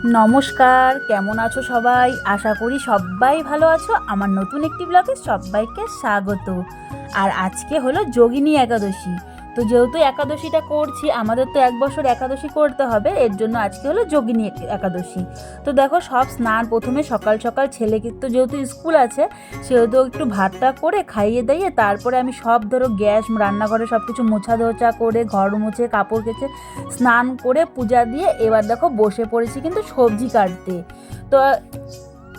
নমস্কার, কেমন আছো সবাই? আশা করি সবাই ভালো আছো। আমার নতুন একটি ব্লগে সবাইকে স্বাগত। আর আজকে হলো যোগিনী একাদশী। তো যেহেতু একাদশীটা করছি, আমাদের তো 1 বছর একাদশী করতে হবে, এর জন্য আজকে হলো যোগিনী একাদশী। তো দেখো, সব স্নান প্রথমে সকাল সকাল ছেলেকে তো যেহেতু স্কুল আছে, সেহেতু একটু ভাতটা করে খাইয়ে দাইয়ে তারপরে আমি সব ধরো গ্যাস রান্নাঘরে সব কিছু মোছা ধোচা করে, ঘর মুছে, কাপড় কেচে, স্নান করে পূজা দিয়ে এবার দেখো বসে পড়েছি কিন্তু সবজি কাটতে। তো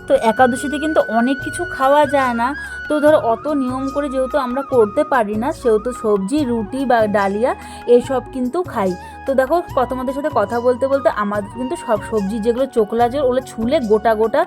তো একাদশীতে কিন্তু অনেক কিছু খাওয়া যায় না। তো ধরো অত নিয়ম করে যেহেতু আমরা করতে পারি না, সেহেতু সবজি, রুটি বা ডালিয়া এসব কিন্তু খাই। তো দেখো, তোমাদের সাথে কথা বলতে বলতে আমাদের কিন্তু সব সবজি যেগুলো চোকলা যে ওগুলো ছুলে গোটা গোটা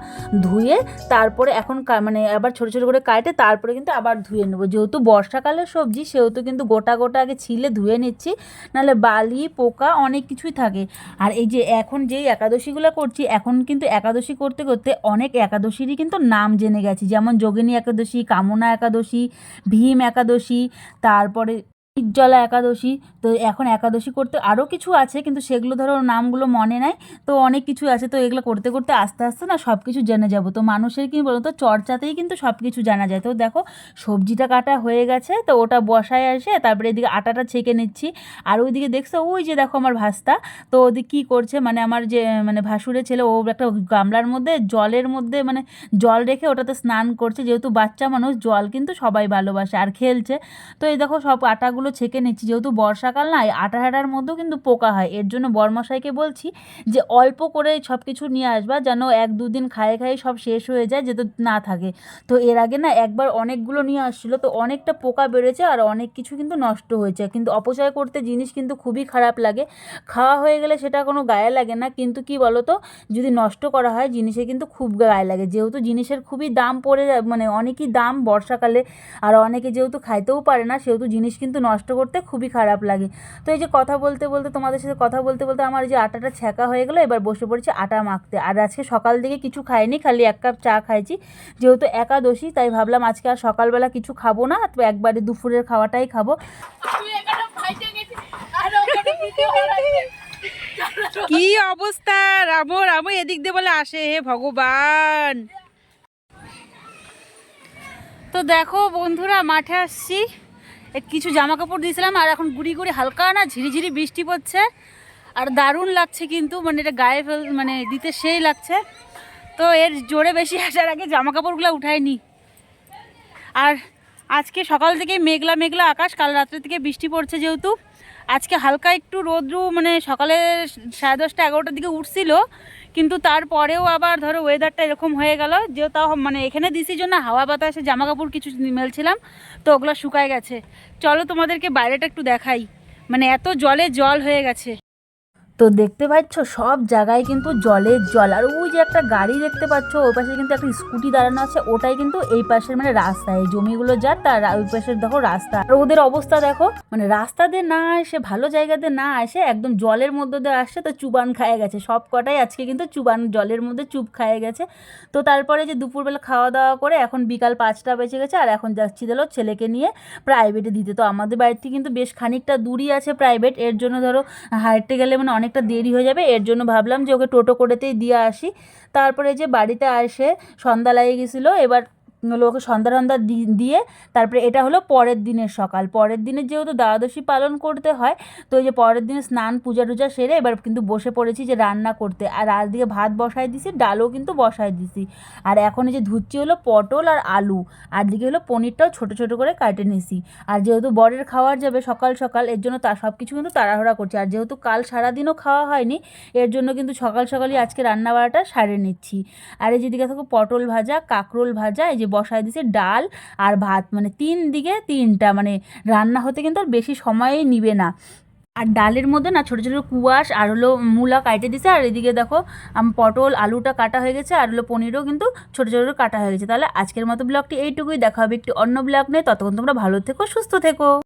ধুয়ে তারপরে এখন মানে আবার ছোটো ছোটো করে কাটে তারপরে কিন্তু আবার ধুয়ে নেবো। যেহেতু বর্ষাকালের সবজি সেহেতু কিন্তু গোটা গোটা আগে ছিলে ধুয়ে নিচ্ছি, নাহলে বালি পোকা অনেক কিছুই থাকে। আর এই যে এখন যেই একাদশীগুলো করছি, এখন কিন্তু একাদশী করতে করতে অনেক একাদশীরই কিন্তু নাম জেনে গেছি, যেমন যোগিনী একাদশী, কামনা একাদশী, ভীম একাদশী, তারপরে নির্জলা একাদশী। তো এখন একাদশী করতে আরও কিছু আছে, কিন্তু সেগুলো ধরো নামগুলো মনে নাই। তো অনেক কিছু আছে, তো এগুলো করতে করতে আস্তে আস্তে না সব কিছু জেনে যাব। তো মানুষের কি বলতো, চর্চাতেই কিন্তু সব কিছু জানা যায়। তো দেখো, সবজিটা কাটা হয়ে গেছে, তো ওটা বসায় আসে তারপরে এদিকে আটাটা ছেঁকে নিচ্ছি। আর ওইদিকে দেখছো, ওই যে দেখো আমার ভাস্তা, তো ওদিকে কী করছে, মানে আমার যে মানে ভাসুরের ছেলে, ও একটা গামলার মধ্যে জলের মধ্যে মানে জল রেখে ওটাতে স্নান করছে। যেহেতু বাচ্চা মানুষ, জল কিন্তু সবাই ভালোবাসে, আর খেলছে। তো এই দেখো সব আটাগুলো ছেঁকে নিচ্ছি। যেহেতু বর্ষাকাল না, আটা হাঁটার মধ্যেও কিন্তু পোকা হয়, এর জন্য বরমশাইকে বলছি যে অল্প করে সব কিছু নিয়ে আসবা, যেন 1-2 দিন খায়ে খায়ে সব শেষ হয়ে যায়, যেহেতু না থাকে। তো এর আগে না একবার অনেকগুলো নিয়ে আসছিলো, তো অনেকটা পোকা বেড়েছে আর অনেক কিছু কিন্তু নষ্ট হয়েছে। কিন্তু অপচয় করতে জিনিস কিন্তু খুবই খারাপ লাগে। খাওয়া হয়ে গেলে সেটা কোনো গায়ে লাগে না, কিন্তু কি বলো তো, যদি নষ্ট করা হয় জিনিসে কিন্তু খুব গায়ে লাগে। যেহেতু জিনিসের খুবই দাম পড়ে যায়, মানে অনেকই দাম বর্ষাকালে, আর অনেকে যেহেতু খাইতেও পারে না, সেহেতু জিনিস কিন্তু নষ্ট করতে খুবই খারাপ লাগে। তো এই যে কথা বলতে বলতে, তোমাদের সাথে কথা বলতে বলতে আমার এই যে আটাটা ছ্যাঁকা হয়ে গেলো, এবার বসে পড়েছি আটা মাখতে। আর আজকে সকাল থেকে কিছু খাইনি, খালি 1 কাপ চা খাইছি। যেহেতু একাদশী, তাই ভাবলাম আজকে আর সকালবেলা কিছু খাবো না, তো একবারে দুপুরের খাওয়াটাই খাবো। কি অবস্থা! রামো রামো এদিক দিয়ে বলে আসে, হে ভগবান! তো দেখো বন্ধুরা, মাঠে আসছি, কিছু জামা কাপড় দিয়েছিলাম, আর এখন গুড়ি গুড়ি হালকা না ঝিরিঝিরি বৃষ্টি পড়ছে, আর দারুণ লাগছে কিন্তু, মানে এটা গায়ে মানে দিতে সেই লাগছে। তো এর জোরে বেশি আসার আগে জামা কাপড়গুলো উঠাইনি। আর আজকে সকাল থেকে মেঘলা মেঘলা আকাশ, কাল রাত্রে থেকে বৃষ্টি পড়ছে। যেহেতু আজকে হালকা একটু রোদ্রু, মানে সকালে 10:30 11টার দিকে উঠছিল, কিন্তু তারপরেও আবার ধরো ওয়েদারটা এরকম হয়ে গেল যে তাও মানে এখানে দিছির জন্য হাওয়া বাতাসে জামা কাপড় কিছু মেলছিলাম, তো ওগুলো শুকায় গেছে। চলো তোমাদেরকে বাইরেটা একটু দেখাই, মানে এত জলে জল হয়ে গেছে। তো দেখতে পাচ্ছ সব জায়গায় কিন্তু জলের জল। আর ওই যে একটা গাড়ি দেখতে পাচ্ছ, ওই পাশে কিন্তু একটা স্কুটি দাঁড়ানো আছে, ওটাই কিন্তু এই পাশের মানে রাস্তা, এই জমিগুলো যার তার ওই পাশের দেখো রাস্তা। আর ওদের অবস্থা দেখো, মানে রাস্তা দিয়ে না এসে, ভালো জায়গাতে না এসে একদম জলের মধ্যে দিয়ে আসছে, তো চুবান খায় গেছে সব কটাই আজকে, কিন্তু চুবান জলের মধ্যে চুপ খায় গেছে। তো তারপরে যে দুপুরবেলা খাওয়া দাওয়া করে এখন বিকাল 5টা বেজে গেছে, আর এখন যাচ্ছি দিল ছেলেকে নিয়ে প্রাইভেটে দিতে। তো আমাদের বাড়ি থেকে কিন্তু বেশ খানিকটা দূরই আছে প্রাইভেট, এর জন্য ধরো হাঁটতে গেলে মানে অনেকটা দেরি হয়ে যাবে, এর জন্য ভাবলাম যে ওকে টোটো করেতেই দিয়ে আসি। তারপরে যে বাড়িতে আসে সন্ধ্যা লাগিয়ে গেছিলো, এবার ওকে সন্ধ্যা দিয়ে তারপরে এটা হলো পরের দিনের সকাল। পরের দিনের যেহেতু দ্বাদশী পালন করতে হয়, তো এই যে পরের দিনে স্নান পূজা টুজা সেরে এবার কিন্তু বসে পড়েছি যে রান্না করতে। আর দিকে ভাত বসায় দিছি, ডালও কিন্তু বসায় দিছি। আর এখন এই যে ধুচ্ছি হলো পটল আর আলু, আর দিকে হলো পনিরটাও ছোট ছোট করে কাটে নিছি। আর যেহেতু বরের খাওয়ার যাবে সকাল সকাল, এর জন্য তার সব কিছু কিন্তু তাড়াহুড়া করছি। আর যেহেতু কাল সারাদিনও খাওয়া হয়নি, এর জন্য কিন্তু সকাল সকালই আজকে রান্না বাড়াটা সারে নিচ্ছি। আর এই যেদিকে থাকো পটল ভাজা, কাঁকরোল ভাজা, এই যে বসায় দিছি ডাল আর ভাত, মানে 3 দিকে 3টা, মানে রান্না হতে কিন্তু আর বেশি সময়ই নিবে না। আর ডালের মধ্যে না ছোটো ছোটো কুয়াশ আর হলো মূলা কাটে দিছে। আর এদিকে দেখো পটল আলুটা কাটা হয়ে গেছে, আর হলো পনিরও কিন্তু ছোটো ছোটো কাটা হয়ে গেছে। তাহলে আজকের মতো ব্লগটি এইটুকুই, দেখা হবে একটি অন্য ব্লগ নিয়ে। ততক্ষণ তোমরা ভালো থেকো, সুস্থ থেকো।